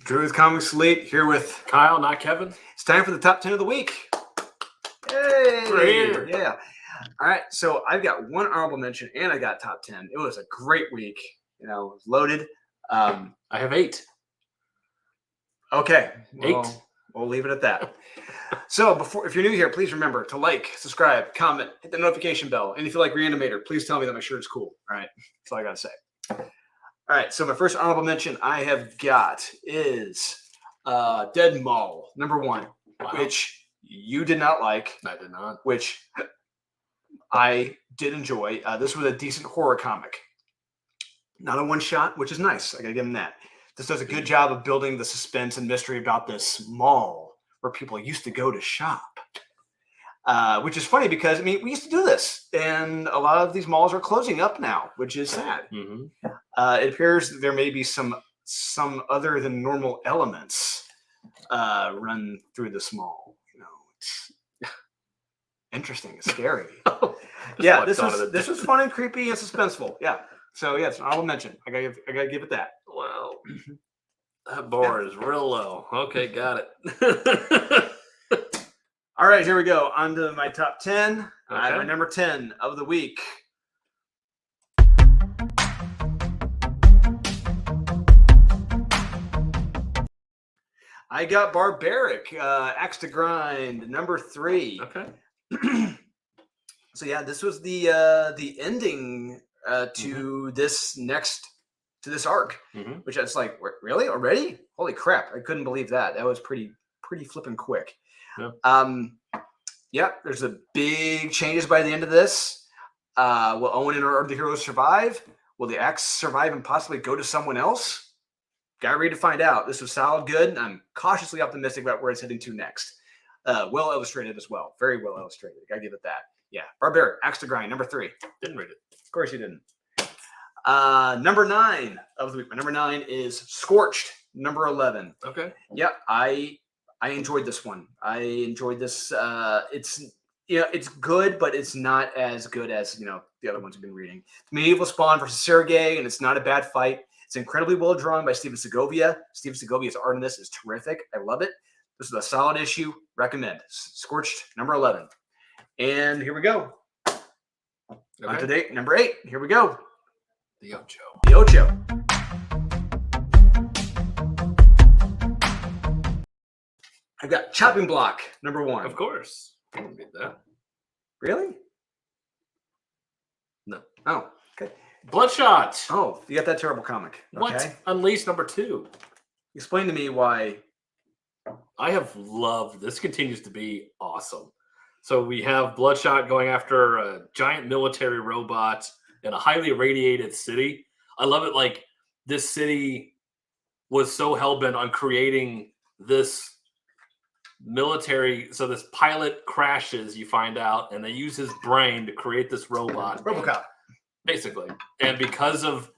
Drew's Comics Elite here with Kyle, not Kevin. It's time for the top 10 of the week. Hey! We're here. Yeah. All right. So I've got one honorable mention and I got top 10. It was a great week. You know, it was loaded. I have 8. Okay. 8. We'll leave it at that. So if you're new here, please remember to like, subscribe, comment, hit the notification bell. And if you like Reanimator, please tell me that my shirt's cool. All right. That's all I got to say. All right. So my first honorable mention I have got is Dead Mall, #1, which you did not like. I did not. Which I did enjoy. This was a decent horror comic. Not a one-shot, which is nice. I got to give him that. This does a good job of building the suspense and mystery about this mall where people used to go to shop. Which is funny because, I mean, we used to do this. And a lot of these malls are closing up now, which is sad. Mm-hmm. It appears that there may be some other than normal elements run through this mall. You know, it's interesting. It's scary. Yeah, this was fun and creepy and suspenseful. Yeah. So yeah, it's an honorable mention. I gotta give it that. Wow. That bar is real low. Okay, got it. All right, here we go. On to my top 10. Okay. My number 10 of the week. I got Barbaric, Axe to Grind, #3. Okay. So yeah, this was the ending to this arc, which I was like, really already? Holy crap! I couldn't believe that. That was pretty flipping quick. Yeah. Yeah. There's a big changes by the end of this. Will Owen and our other heroes survive? Will the Axe survive and possibly go to someone else? Got ready to find out. This was solid, good. I'm cautiously optimistic about where it's heading to next. Well illustrated as well. Very well illustrated. Gotta give it that. Yeah. Barbaric, Axe to Grind, #3. Didn't read it. Of course you didn't. Number 9 of the week. My number 9 is Scorched, #11. Okay. Yeah, I enjoyed this one. I enjoyed this. It's good, but it's not as good as the other ones I've been reading. Medieval Spawn versus Sergei, and it's not a bad fight. It's incredibly well drawn by Steven Segovia. Steven Segovia's art in this is terrific. I love it. This is a solid issue. Recommend. Scorched, #11. And here we go. Okay. On to date, number 8. Here we go. The Ocho. The Ocho. I've got Chopping Block, #1. Of course. I didn't read that. Really? No. Oh, okay. Bloodshot. Oh, you got that terrible comic. What? Okay. Unleashed #2. Explain to me why. I have loved this. Continues to be awesome. So we have Bloodshot going after a giant military robot in a highly irradiated city. I love it. Like, this city was so hell-bent on creating this military. So this pilot crashes, you find out, and they use his brain to create this robot. RoboCop. Basically. And because of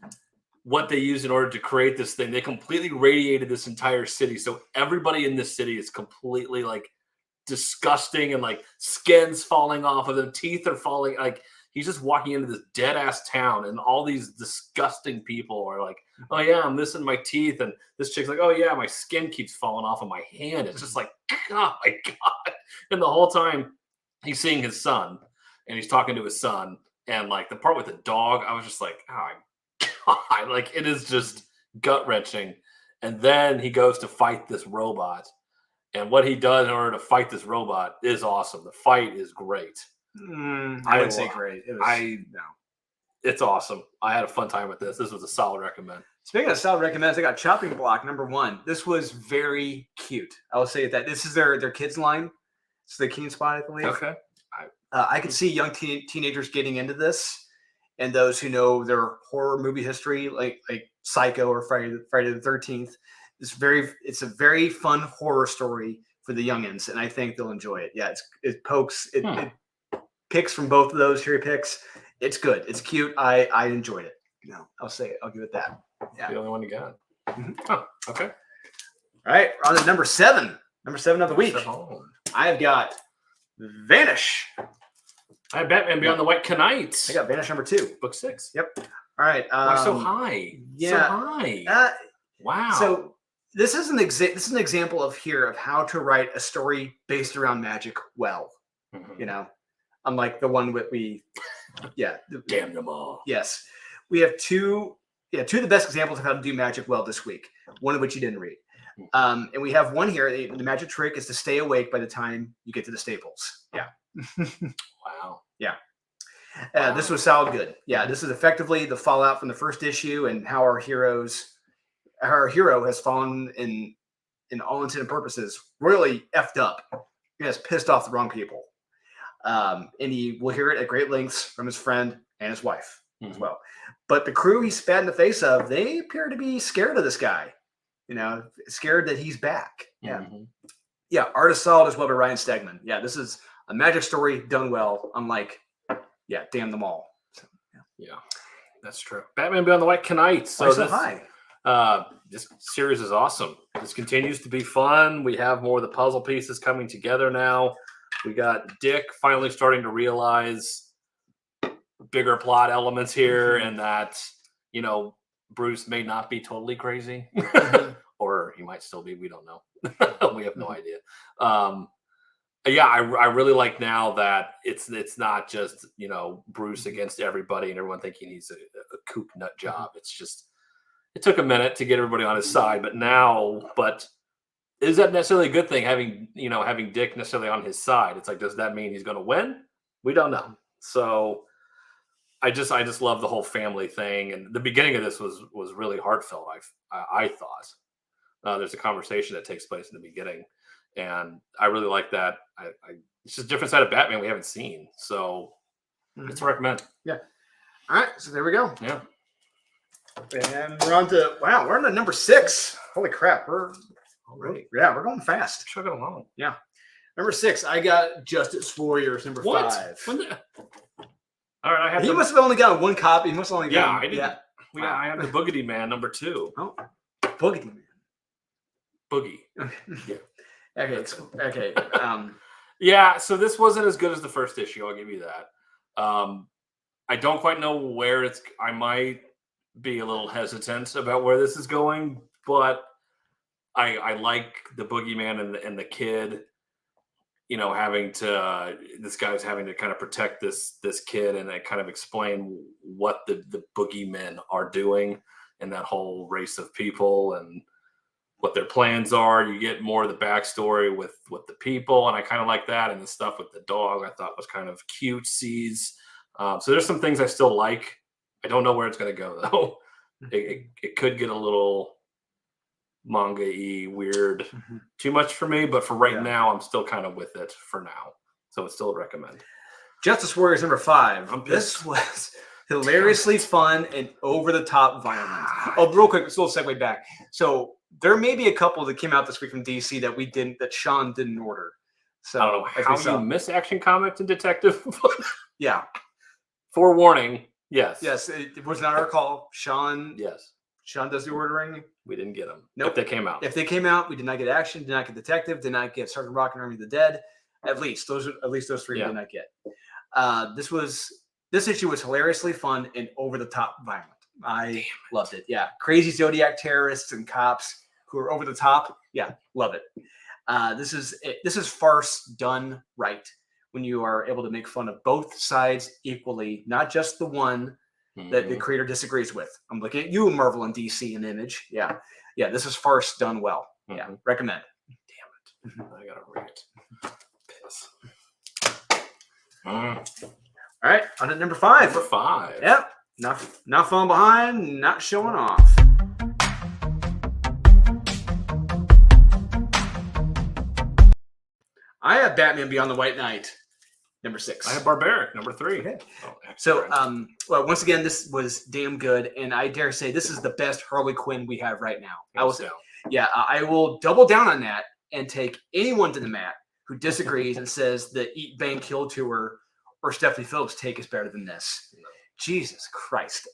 what they used in order to create this thing, they completely radiated this entire city. So everybody in this city is completely like disgusting, and like skins falling off of them, teeth are falling. Like, he's just walking into this dead ass town, and all these disgusting people are like, "Oh yeah, I'm missing my teeth," and this chick's like, "Oh yeah, my skin keeps falling off of my hand." It's just like, oh my god! And the whole time he's seeing his son, and he's talking to his son, and like the part with the dog, I was just like, oh my god! Like, it is just gut wrenching. And then he goes to fight this robot. And what he does in order to fight this robot is awesome. The fight is great. I would say great. It's awesome. I had a fun time with this. This was a solid recommend. Speaking of solid recommends, I got Chopping Block, #1. This was very cute. I will say that. This is their kids line. It's the Keen Spot, I believe. Okay. I could see young teenagers getting into this, and those who know their horror movie history, like Psycho or Friday the 13th. It's a very fun horror story for the youngins, and I think they'll enjoy it. Yeah, it picks from both of those cherry picks. It's good. It's cute. I enjoyed it. I'll say it. I'll give it that. Yeah. The only one you got. Mm-hmm. Oh, okay. All right, on to number 7. Number 7 of the week. I have got Vanish. I have Batman Beyond the White Knight. I got Vanish #2. Book 6. Yep. All right. Why so high? Yeah. So high. Wow. So this is an example of how to write a story based around magic well. Mhm. You know, unlike the one Damn them all. Yes, we have two of the best examples of how to do magic well this week. One of which you didn't read, and we have one here. The magic trick is to stay awake by the time you get to the stables. Yeah. Wow. Yeah. This was solid good. Yeah, this is effectively the fallout from the first issue and how our hero has fallen in all intents and purposes, royally effed up. He has pissed off the wrong people. And he will hear it at great lengths from his friend and his wife as well. But the crew he spat in the face of, they appear to be scared of this guy. Scared that he's back. Yeah. Yeah, art is solid as well by Ryan Stegman. Yeah, this is a magic story done well, unlike damn them all. So, yeah, that's true. Batman Beyond the White Knight. So this series is awesome. This continues to be fun. We have more of the puzzle pieces coming together now. We got Dick finally starting to realize bigger plot elements here, and that Bruce may not be totally crazy, or he might still be. We don't know. We have no idea. I really like now that it's not just Bruce against everybody and everyone thinking he's a kook nut job. It's just it took a minute to get everybody on his side, but is that necessarily a good thing having Dick necessarily on his side? It's like, does that mean he's going to win? We don't know. So I just love the whole family thing, and the beginning of this was really heartfelt. I thought there's a conversation that takes place in the beginning. And I really like that. It's just a different side of Batman we haven't seen. So it's a recommend. Yeah. All right. So there we go. Yeah. And we're on to number 6. Holy crap. We're going fast. Chugging along. Yeah. Number 6, I got Justice Warriors number 5. All right. He must have only got one copy. He must have only got I did. Yeah. I have the Boogity Man number 2. Oh, Boogity Man. Boogie. Yeah. Okay. Yeah, so this wasn't as good as the first issue. I'll give you that. I don't quite know where I might be a little hesitant about where this is going, but I like the boogeyman and the kid. This guy's having to kind of protect this kid and kind of explain what the boogeymen are doing and that whole race of people and what their plans are. You get more of the backstory with the people, and I kind of like that. And the stuff with the dog I thought was kind of cutesies. So there's some things I still like. I don't know where it's going to go though. It could get a little manga-y, weird, too much for me. But for right now, I'm still kind of with it for now. So it's still a recommend. Justice Warriors number 5. This was hilariously fun and over-the-top violent. Oh, real quick, let's a little segue back. So there may be a couple that came out this week from DC that Sean didn't order. So I don't know how you miss Action Comics and Detective. Yeah. Forewarning. Yes. Yes, it was not our call. Sean. Yes. Sean does the ordering. We didn't get them. Nope. If they came out. If they came out, we did not get Action, did not get Detective, did not get Sergeant Rock and Army of the Dead. At least those 3 we did not get. This issue was hilariously fun and over the top violent. I loved it. Yeah. Crazy Zodiac terrorists and cops who are over the top. Yeah, love it. This is farce done right, when you are able to make fun of both sides equally, not just the one that the creator disagrees with. I'm looking at you, Marvel and DC and Image. Yeah. This is farce done well. Yeah, recommend. Damn it. I gotta read it. Piss. All right, on to number 5. Number 5. Yep. Not falling behind, not showing off. I have Batman Beyond the White Knight, number 6. I have Barbaric, number 3. Okay. So, once again, this was damn good, and I dare say this is the best Harley Quinn we have right now. I will double down on that and take anyone to the mat who disagrees and says the Eat, Bang, Kill tour or Stephanie Phillips take is better than this. No. Jesus Christ.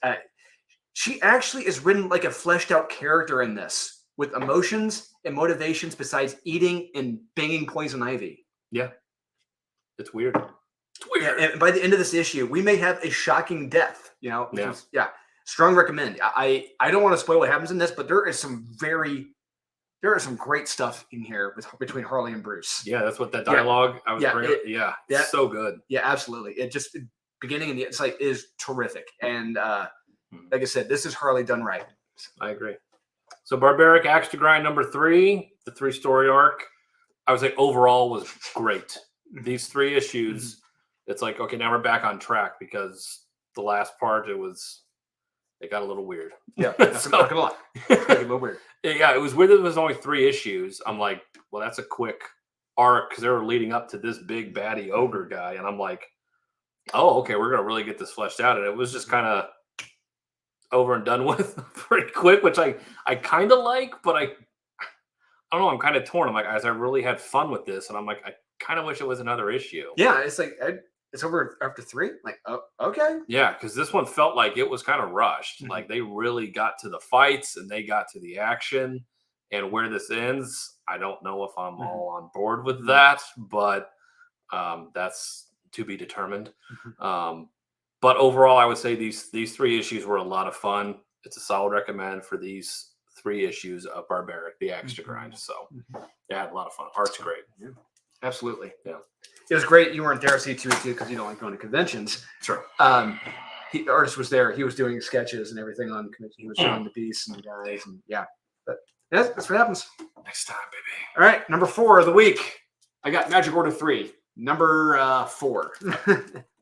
She actually is written like a fleshed out character in this, with emotions and motivations besides eating and banging Poison Ivy. Yeah. It's weird. Yeah, and by the end of this issue, we may have a shocking death, Strong recommend. I don't want to spoil what happens in this, but there is some very there is some great stuff in here between Harley and Bruce. Yeah, that's what that dialogue I was bringing. It's so good. Yeah, absolutely. It just beginning and the it's like is terrific. And like I said, this is Harley done right. I agree. So Barbaric Axe to Grind number 3, the 3-story arc, I would say overall was great. These 3 issues, it's like, okay, now we're back on track because the last part it got a little weird. Yeah, that's not gonna lie. It's a little weird. Yeah, it was weird that it was only 3 issues. I'm like, well, that's a quick arc because they were leading up to this big baddie ogre guy, and I'm like, oh, okay, we're gonna really get this fleshed out, and it was just kind of over and done with pretty quick, which I kind of like, but I don't know, I'm kind of torn. I'm like, guys, I really had fun with this, and I'm like, I kind of wish it was another issue. Yeah, it's like it's over after 3. Like, oh, okay. Yeah, because this one felt like it was kind of rushed. Like they really got to the fights and they got to the action. And where this ends, I don't know if I'm all on board with that, but that's to be determined. But overall, I would say these 3 issues were a lot of fun. It's a solid recommend for these 3 issues of Barbaric, the Axe to Grind. So yeah, I had a lot of fun. Art's great. Yeah. Absolutely. Yeah. It was great. You weren't there, C2E2, because you don't like going to conventions. Sure. The artist was there. He was doing sketches and everything on convention. He was showing the beasts and the guys. And yeah. But yeah, that's what happens. Next time, baby. All right. Number 4 of the week. I got Magic Order 3. Number 4.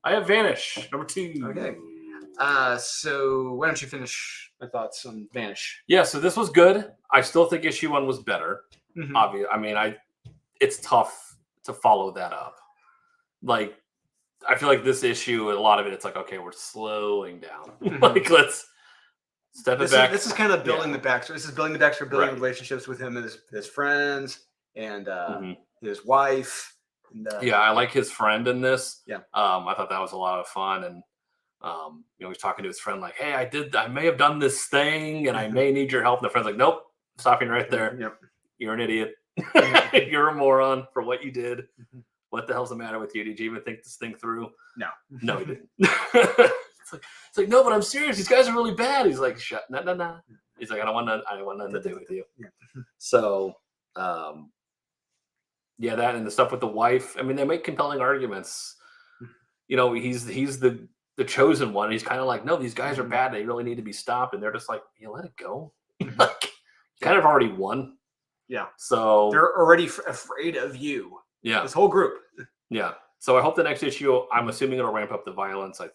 I have Vanish, number 2. Okay. So why don't you finish my thoughts on Vanish? Yeah, so this was good. I still think issue 1 was better. Obviously, I mean, it's tough to follow that up. Like, I feel like this issue, a lot of it, it's like, okay, we're slowing down. Like, let's step it back. This is kind of building the backstory. This is building the backstory, building relationships with him and his friends and his wife. And, yeah, I like his friend in this. Yeah. I thought that was a lot of fun. And, he's talking to his friend like, hey, I may have done this thing and I may need your help. And the friend's like, nope, stopping right there. Yep. You're an idiot. You're a moron for what you did. What the hell's the matter with you? Did you even think this thing through? No, he didn't. It's like, no, but I'm serious. These guys are really bad. He's like, shut, no. He's like, I don't want nothing to do with you. Yeah. So, yeah, that and the stuff with the wife. I mean, they make compelling arguments. He's the chosen one. He's kind of like, no, these guys are bad. They really need to be stopped. And they're just like, yeah, let it go. Like, you kind of already won. Yeah. So they're already afraid of you. Yeah. This whole group. Yeah. So I hope the next issue, I'm assuming it'll ramp up the violence. I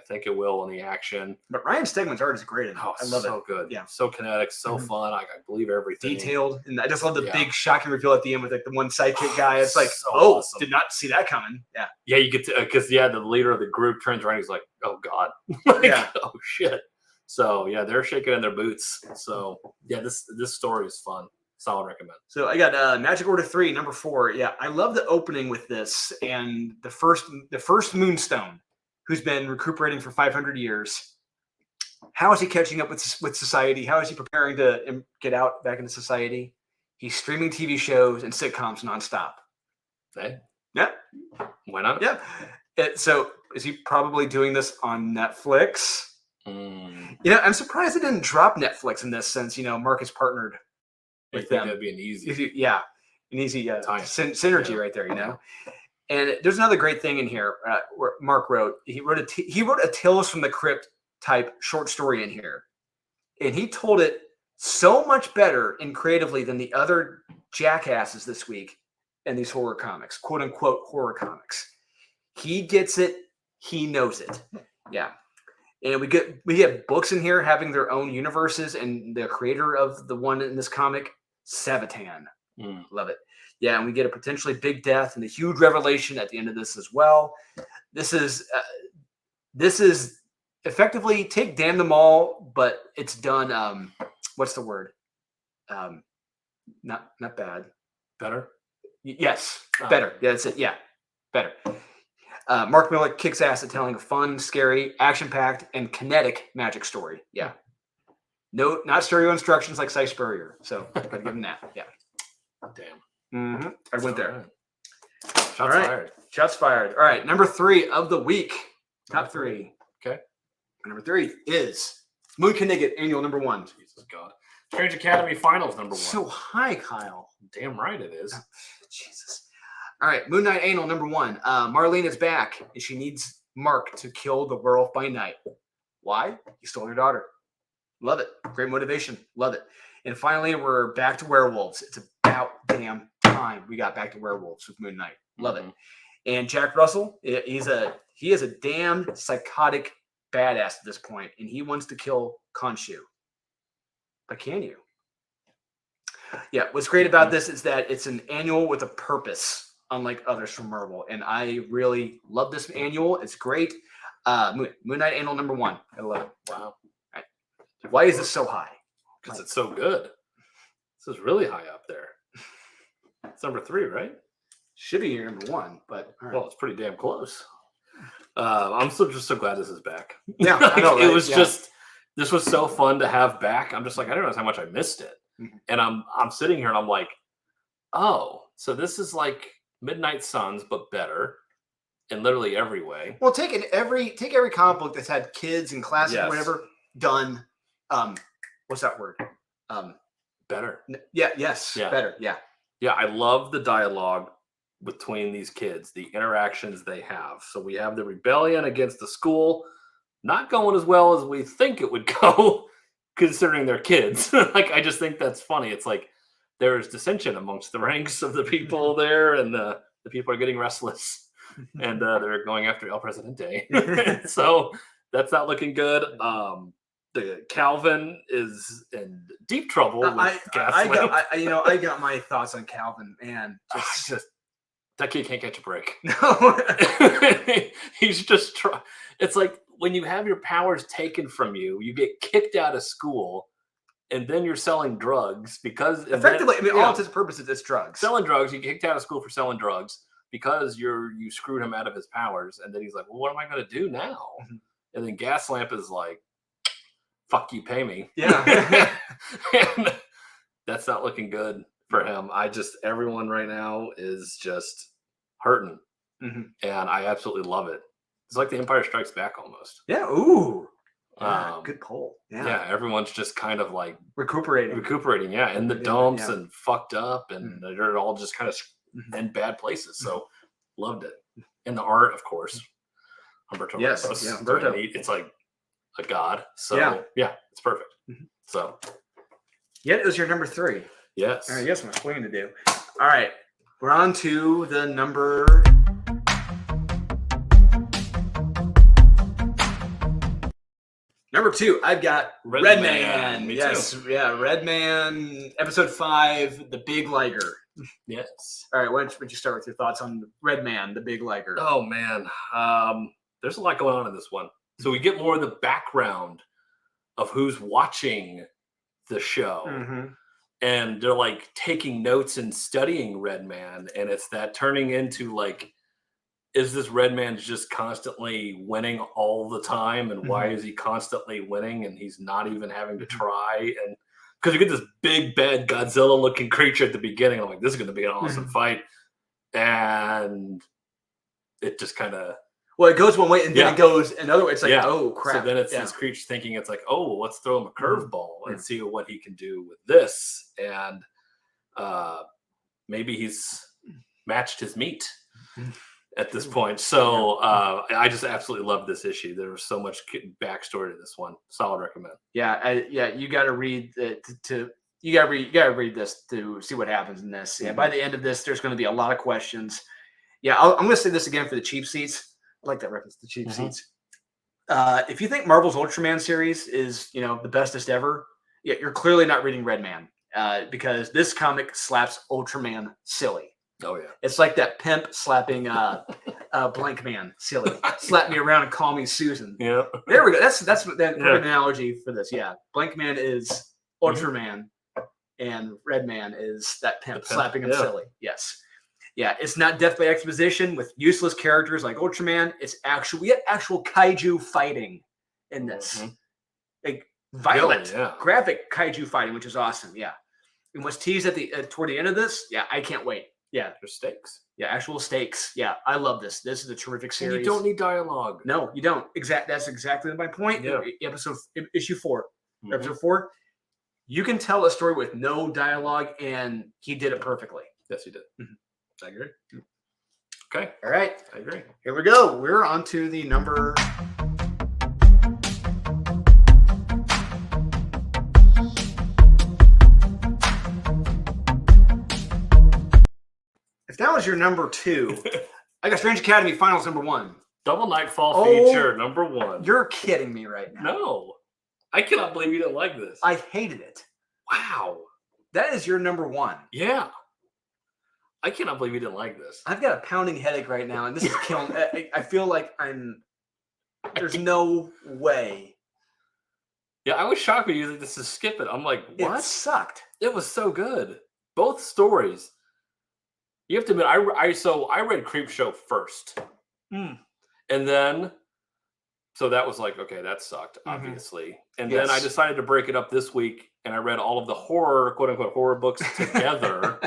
think it will in the action. But Ryan Stegman's art is great. I love it. So good. Yeah. So kinetic, so fun. I believe everything. Detailed. And I just love the big shocking reveal at the end with like the one sidekick guy. It's like, so awesome. Did not see that coming. Yeah. Yeah, you get to, because the leader of the group turns around. He's like, oh God. Oh shit. So yeah, they're shaking in their boots. So yeah, this story is fun. Solid recommend. So I got Magic Order 3, number 4. Yeah, I love the opening with this and the first Moonstone, who's been recuperating for 500 years. How is he catching up with society? How is he preparing to get out back into society? He's streaming TV shows and sitcoms nonstop. Hey. Yeah. Why not? Yeah. So is he probably doing this on Netflix? I'm surprised they didn't drop Netflix in this since, Mark is partnered with them. That'd be an easy synergy right there, And there's another great thing in here where Mark wrote. He wrote a Tales from the Crypt type short story in here, and he told it so much better and creatively than the other jackasses this week in these horror comics, quote unquote horror comics. He gets it. He knows it. Yeah. And we get books in here having their own universes, and the creator of the one in this comic, Savitan. Love it. Yeah, and we get a potentially big death and a huge revelation at the end of this as well. This is effectively take Damn Them All, but it's done. What's the word? Not bad. Better. Yes, better. Yeah, that's it. Yeah, better. Mark Miller kicks ass at telling a fun, scary, action-packed, and kinetic magic story. Yeah. No, not stereo instructions like Cy Spurrier. So, gotta give him that. Yeah. Damn. I went there. Right. Shots fired. Shots fired. All right. Number 3 of the week. Top 3. Okay. Number 3 is Moon Knigget Annual number 1. Jesus God. Strange Academy Finals #1. So high, Kyle. Damn right it is. Jesus. All right, Moon Knight Anal #1. Marlene is back, and she needs Mark to kill the werewolf by night. Why? He stole her daughter. Love it. Great motivation. Love it. And finally, we're back to werewolves. It's about damn time we got back to werewolves with Moon Knight. Love it. And Jack Russell, he is a damn psychotic badass at this point, and he wants to kill Khonshu. But can you? Yeah, what's great about this is that it's an annual with a purpose, unlike others from Marvel. And I really love this annual. It's great. Moon Knight Annual #1. I love it. Wow. Right. Why is this so high? Because it's so good. This is really high up there. It's #3, right? Should be your #1, but all right. Well, it's pretty damn close. I'm just so glad this is back. Yeah, like, I know, right? It was just, this was so fun to have back. I'm just like, I don't know how much I missed it. And I'm sitting here and I'm like, oh, so this is like Midnight Suns, but better in literally every way. Well, take every comic book that's had kids and classic or whatever done. What's that word? Better. Better. Yeah. Yeah, I love the dialogue between these kids, the interactions they have. So we have the rebellion against the school, not going as well as we think it would go, considering they're kids. Like, I just think that's funny. It's like there's dissension amongst the ranks of the people there, and the people are getting restless, and they're going after El Presidente. So that's not looking good. The Calvin is in deep trouble with I got my thoughts on Calvin, man. Just that kid can't catch a break. No. He's just it's like when you have your powers taken from you, you get kicked out of school, and then you're selling drugs because effectively, all intents and purposes, it's drugs. Selling drugs, you get kicked out of school for selling drugs because you screwed him out of his powers, and then he's like, well, what am I going to do now? And then Gaslamp is like, fuck you, pay me. Yeah. And that's not looking good for him. Everyone right now is just hurting. And I absolutely love it. It's like the Empire Strikes Back almost. Yeah. Ooh. Good pull. Yeah. Everyone's just kind of like recuperating. Yeah. In the dumps and fucked up, and they're all just kind of in bad places. So loved it. And the art, of course. Humberto Ramos. Yeah, Humberto. It's like a god. So yeah, it's perfect. So it was your #3. Yes. All right, yes, I'm explaining to do. All right, we're on to the number. #2, I've got Red Man. Me too. Yeah, Red Man, episode 5, The Big Liger. Yes. All right, why don't you start with your thoughts on Red Man, The Big Liger? Oh, man. There's a lot going on in this one. So we get more of the background of who's watching the show. And they're like taking notes and studying Red Man. And it's that turning into like, is this Red Man just constantly winning all the time? And why is he constantly winning? And he's not even having to try. And because you get this big, bad Godzilla looking creature at the beginning. I'm like, this is going to be an awesome fight. And it just kind of. Well, it goes one way and then it goes another way. It's like, oh, crap. So then it's this creature thinking it's like, oh, let's throw him a curveball and see what he can do with this. And maybe he's matched his meat at this point. So I just absolutely love this issue. There was so much backstory to this one. Solid recommend. Yeah, you got to read you got to read this to see what happens in this. Yeah, by the end of this, there's going to be a lot of questions. Yeah, I'm going to say this again for the cheap seats. I like that reference, the cheap seats. If you think Marvel's Ultraman series is, the bestest ever, you're clearly not reading Red Man because this comic slaps Ultraman silly. Oh, yeah. It's like that pimp slapping Blank Man silly. Slap me around and call me Susan. Yeah. There we go. That's the perfect analogy for this. Yeah. Blank Man is Ultraman and Red Man is that pimp slapping him silly. Yes. Yeah, it's not death by exposition with useless characters like Ultraman. We have actual kaiju fighting in this. Like violent, graphic kaiju fighting, which is awesome. Yeah. And what's teased at toward the end of this, I can't wait. Yeah. There's stakes. Yeah, actual stakes. Yeah, I love this. This is a terrific series. And you don't need dialogue. No, you don't. That's exactly my point. Yeah. Issue 4. Episode 4. You can tell a story with no dialogue, and he did it perfectly. Yes, he did. I agree. Okay. All right. I agree. Here we go. We're on to the number. If that was your number 2, I got Strange Academy Finals number 1. Double Nightfall feature number 1. You're kidding me right now. No. I cannot believe you didn't like this. I hated it. Wow. That is your number 1. Yeah. I cannot believe you didn't like this. I've got a pounding headache right now, and this is killing me. I feel like there's no way. Yeah, I was shocked when you said this is skip it. I'm like, what? It sucked. It was so good. Both stories. You have to admit, I read Creepshow first. And then, so that was like, okay, that sucked, obviously. And then I decided to break it up this week, and I read all of the horror, quote unquote, horror books together.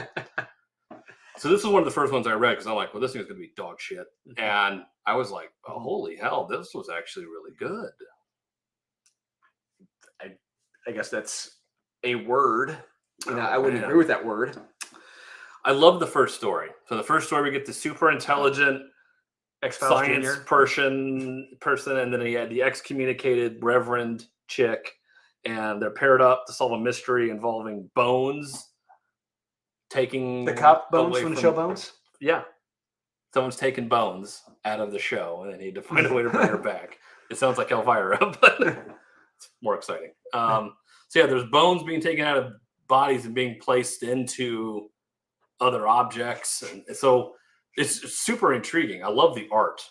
So this is one of the first ones I read because I'm like, well, this thing's going to be dog shit. And I was like, oh, holy hell, this was actually really good. I guess that's a word. I wouldn't agree with that word. I love the first story. So the first story, we get the super intelligent X-Files science Jr. person, and then he had the excommunicated reverend chick, and they're paired up to solve a mystery involving bones. Taking the cop bones away from the show Bones? Yeah. Someone's taking Bones out of the show, and they need to find a way to bring her back. It sounds like Elvira, but it's more exciting. So yeah, there's bones being taken out of bodies and being placed into other objects. And so it's super intriguing. I love the art,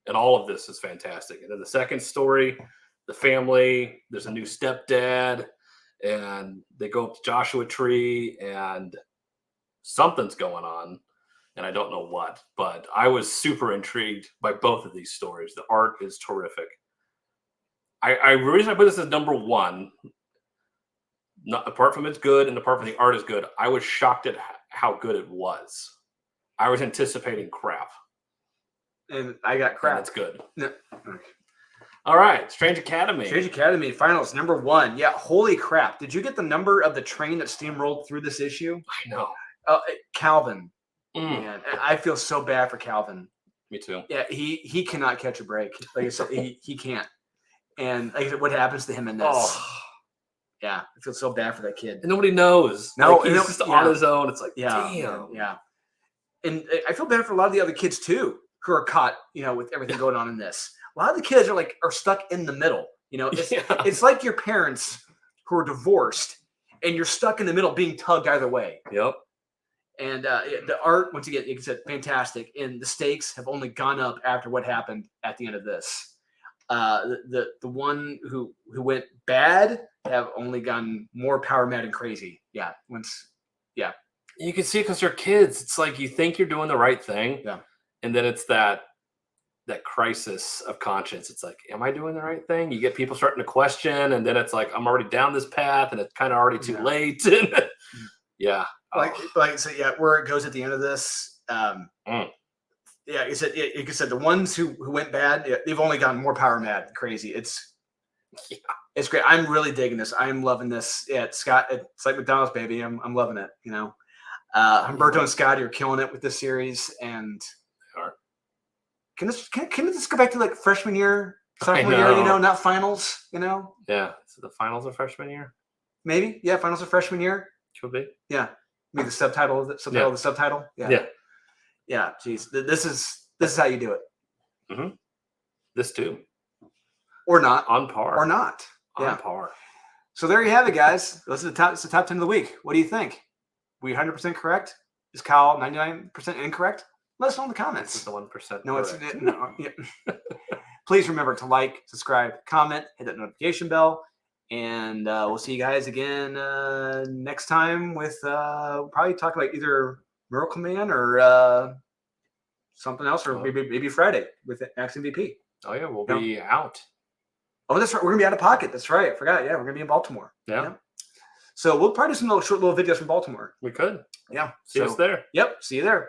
and all of this is fantastic. And then the second story, the family, there's a new stepdad, and they go up to Joshua Tree, and something's going on, and I don't know what, but I was super intrigued by both of these stories. The art is terrific. The reason I put this as number 1, not apart from it's good and apart from the art is good, I was shocked at how good it was. I was anticipating crap. And I got crap. And it's good. No. All right, Strange Academy. Strange Academy Finals number 1. Yeah, holy crap. Did you get the number of the train that steamrolled through this issue? I know. Calvin. Man, I feel so bad for Calvin. Me too. Yeah, he cannot catch a break. Like I said, he can't. And like I said, what happens to him in this? Oh. Yeah, I feel so bad for that kid. And nobody knows. No, like, he's just on his own. It's like, damn. Yeah. And I feel bad for a lot of the other kids too, who are caught, with everything going on in this. A lot of the kids are stuck in the middle. It's like your parents who are divorced, and you're stuck in the middle, being tugged either way. Yep. And the art, once again, like I said, fantastic. And the stakes have only gone up after what happened at the end of this. The one who went bad have only gone more power mad and crazy. Yeah. You can see it because they're kids. It's like you think you're doing the right thing. Yeah. And then it's that crisis of conscience. It's like, am I doing the right thing? You get people starting to question, and then it's like, I'm already down this path, and it's kind of already too late. Yeah. Where it goes at the end of this. Yeah, you said the ones who went bad, they've only gotten more power mad and crazy. It's great. I'm really digging this. I'm loving this. Yeah, it's like McDonald's, baby. I'm loving it. Humberto and Scotty are killing it with this series, and can this go back to like freshman year, sophomore year? Not finals. Yeah. So the finals of freshman year. Maybe. Yeah, finals of freshman year. Could be. Yeah. Maybe the subtitle of the subtitle. Yeah. Yeah. Geez, this is how you do it. Mm-hmm. This too. Or not. On par. Or not. On par. So there you have it, guys. This is the top 10 of the week. What do you think? We 100% correct? Is Kyle 99% incorrect? Let us know in the comments. It's the 1%. No, it's no. Yeah. Please remember to like, subscribe, comment, hit that notification bell, and we'll see you guys again next time with we'll probably talk about either Miracle Man or something else, or maybe Friday with Max MVP. Oh yeah, we'll be out. Oh, that's right. We're gonna be out of pocket. That's right. I forgot. Yeah, we're gonna be in Baltimore. Yeah. So we'll probably do some short little videos from Baltimore. We could. Yeah. See us there. Yep. See you there.